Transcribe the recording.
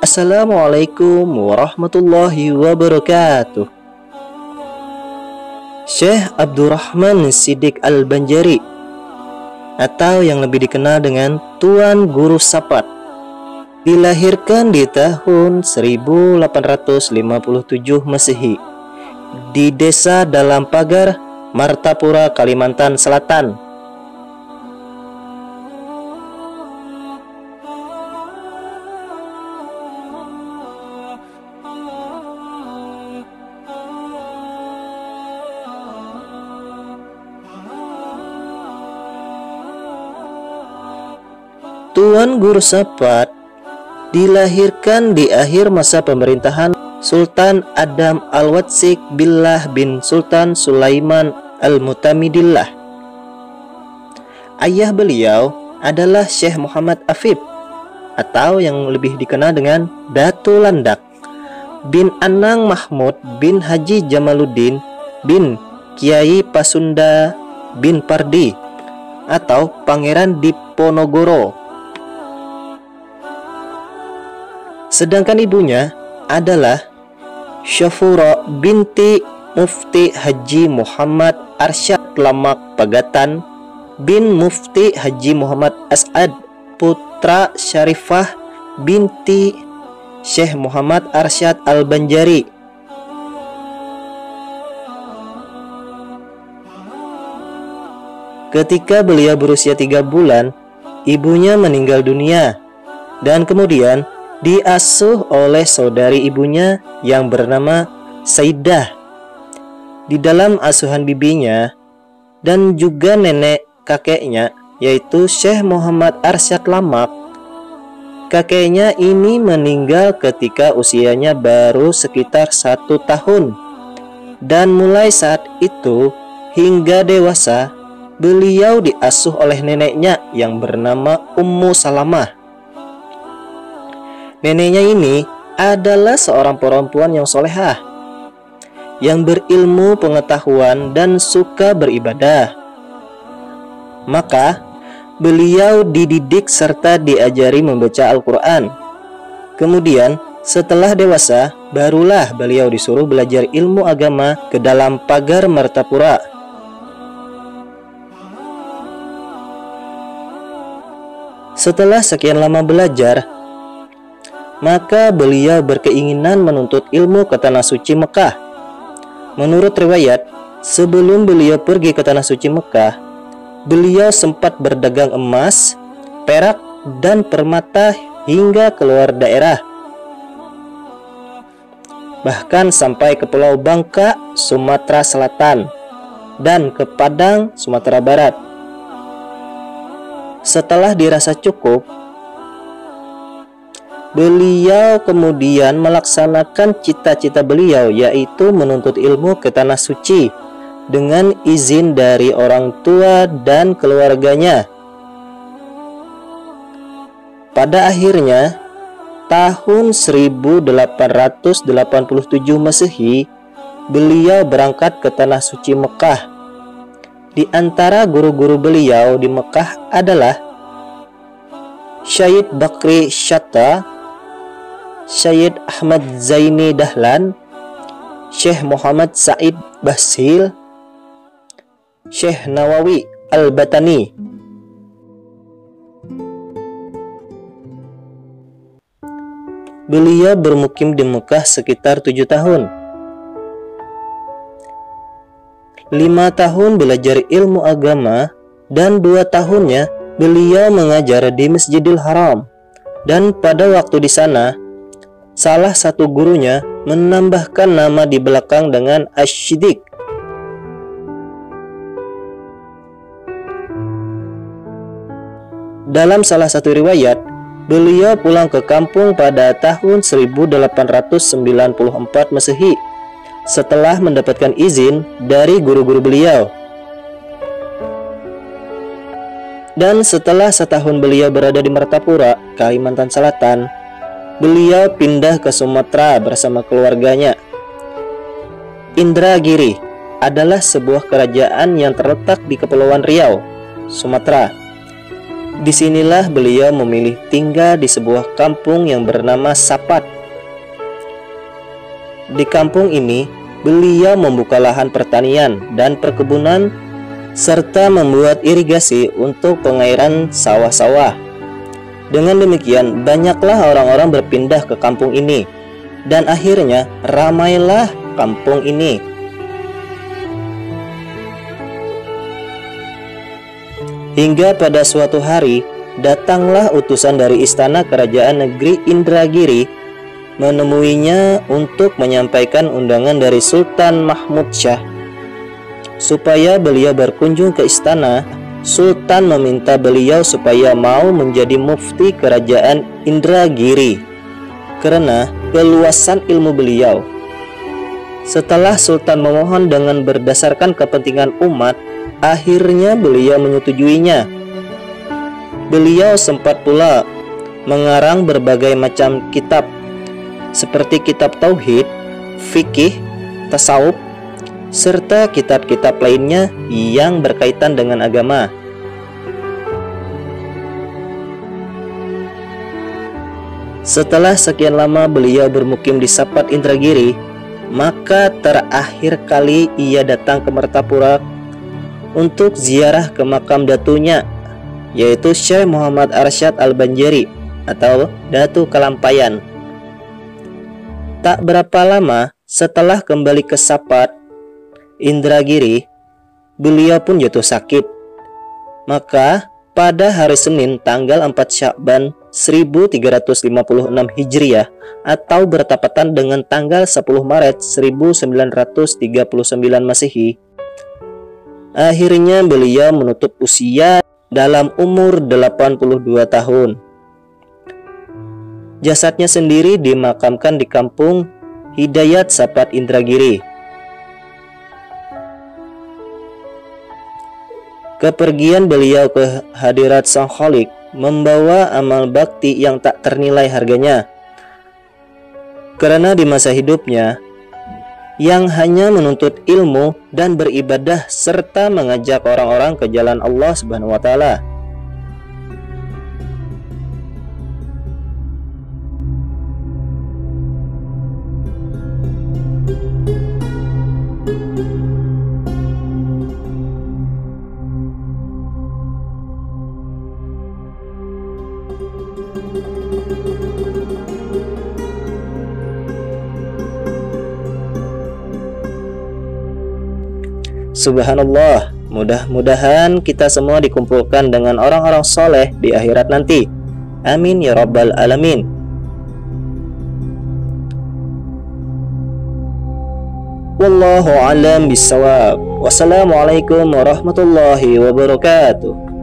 Assalamualaikum warahmatullahi wabarakatuh. Syekh Abdurrahman Siddiq Al-Banjari, atau yang lebih dikenal dengan Tuan Guru Sapat, dilahirkan di tahun 1857 Masehi di Desa Dalam Pagar, Martapura, Kalimantan Selatan. Tuan Guru Sapat dilahirkan di akhir masa pemerintahan Sultan Adam Al-Watsik Billah bin Sultan Sulaiman Al-Mutamidillah. Ayah beliau adalah Syekh Muhammad Afif, atau yang lebih dikenal dengan Datu Landak, bin Anang Mahmud bin Haji Jamaluddin bin Kiai Pasunda bin Pardi, atau Pangeran Diponegoro. Sedangkan ibunya adalah Syafura binti Mufti Haji Muhammad Arsyad Lamak Pagatan bin Mufti Haji Muhammad As'ad, putra Syarifah binti Syekh Muhammad Arsyad Al-Banjari. Ketika beliau berusia 3 bulan, ibunya meninggal dunia dan kemudian diasuh oleh saudari ibunya yang bernama Saidah. Di dalam asuhan bibinya dan juga nenek kakeknya, yaitu Syekh Muhammad Arsyad Lamak, kakeknya ini meninggal ketika usianya baru sekitar 1 tahun. Dan mulai saat itu hingga dewasa, beliau diasuh oleh neneknya yang bernama Ummu Salamah. Neneknya ini adalah seorang perempuan yang solehah, yang berilmu pengetahuan dan suka beribadah. Maka beliau dididik serta diajari membaca Al-Quran. Kemudian setelah dewasa, barulah beliau disuruh belajar ilmu agama ke Dalam Pagar Martapura. Setelah sekian lama belajar, maka beliau berkeinginan menuntut ilmu ke Tanah Suci Mekah. Menurut riwayat, sebelum beliau pergi ke Tanah Suci Mekah, beliau sempat berdagang emas, perak, dan permata hingga keluar daerah, bahkan sampai ke Pulau Bangka, Sumatera Selatan, dan ke Padang, Sumatera Barat. Setelah dirasa cukup, beliau kemudian melaksanakan cita-cita beliau, yaitu menuntut ilmu ke Tanah Suci dengan izin dari orang tua dan keluarganya. Pada akhirnya, tahun 1887 Masehi, beliau berangkat ke Tanah Suci Mekah. Di antara guru-guru beliau di Mekah adalah Syed Bakri Syatta, Syed Ahmad Zaini Dahlan, Syekh Muhammad Said Basil, Syekh Nawawi Al-Batani. Beliau bermukim di Mekah sekitar 7 tahun. 5 tahun belajar ilmu agama dan 2 tahunnya beliau mengajar di Masjidil Haram. Dan pada waktu di sana, salah satu gurunya menambahkan nama di belakang dengan Asy-Siddiq. Dalam salah satu riwayat, beliau pulang ke kampung pada tahun 1894 Masehi setelah mendapatkan izin dari guru-guru beliau. Dan setelah setahun beliau berada di Martapura, Kalimantan Selatan, beliau pindah ke Sumatera bersama keluarganya. Indragiri adalah sebuah kerajaan yang terletak di Kepulauan Riau, Sumatera. Disinilah beliau memilih tinggal di sebuah kampung yang bernama Sapat. Di kampung ini, beliau membuka lahan pertanian dan perkebunan serta membuat irigasi untuk pengairan sawah-sawah. Dengan demikian, banyaklah orang-orang berpindah ke kampung ini, dan akhirnya ramailah kampung ini. Hingga pada suatu hari, datanglah utusan dari istana kerajaan negeri Indragiri menemuinya untuk menyampaikan undangan dari Sultan Mahmud Syah. Supaya beliau berkunjung ke istana, Sultan meminta beliau supaya mau menjadi mufti kerajaan Indragiri karena keluasan ilmu beliau. Setelah Sultan memohon dengan berdasarkan kepentingan umat, akhirnya beliau menyetujuinya. Beliau sempat pula mengarang berbagai macam kitab seperti kitab tauhid, fikih, tasawuf, serta kitab-kitab lainnya yang berkaitan dengan agama. Setelah sekian lama beliau bermukim di Sapat Indragiri, maka terakhir kali ia datang ke Mertapura untuk ziarah ke makam datunya, yaitu Syekh Muhammad Arsyad Al-Banjari atau Datu Kalampayan. Tak berapa lama setelah kembali ke Sapat Indragiri, beliau pun jatuh sakit. Maka pada hari Senin tanggal 4 Sya'ban 1356 Hijriah atau bertepatan dengan tanggal 10 Maret 1939 Masehi, akhirnya beliau menutup usia dalam umur 82 tahun. Jasadnya sendiri dimakamkan di kampung Hidayat Sapat Indragiri. Kepergian beliau ke hadirat Sang Khalik membawa amal bakti yang tak ternilai harganya. Karena di masa hidupnya yang hanya menuntut ilmu dan beribadah serta mengajak orang-orang ke jalan Allah Subhanahu wa taala. Subhanallah, mudah-mudahan kita semua dikumpulkan dengan orang-orang soleh di akhirat nanti. Amin ya rabbal alamin. Wallahu a'lam bishawab. Wassalamualaikum warahmatullahi wabarakatuh.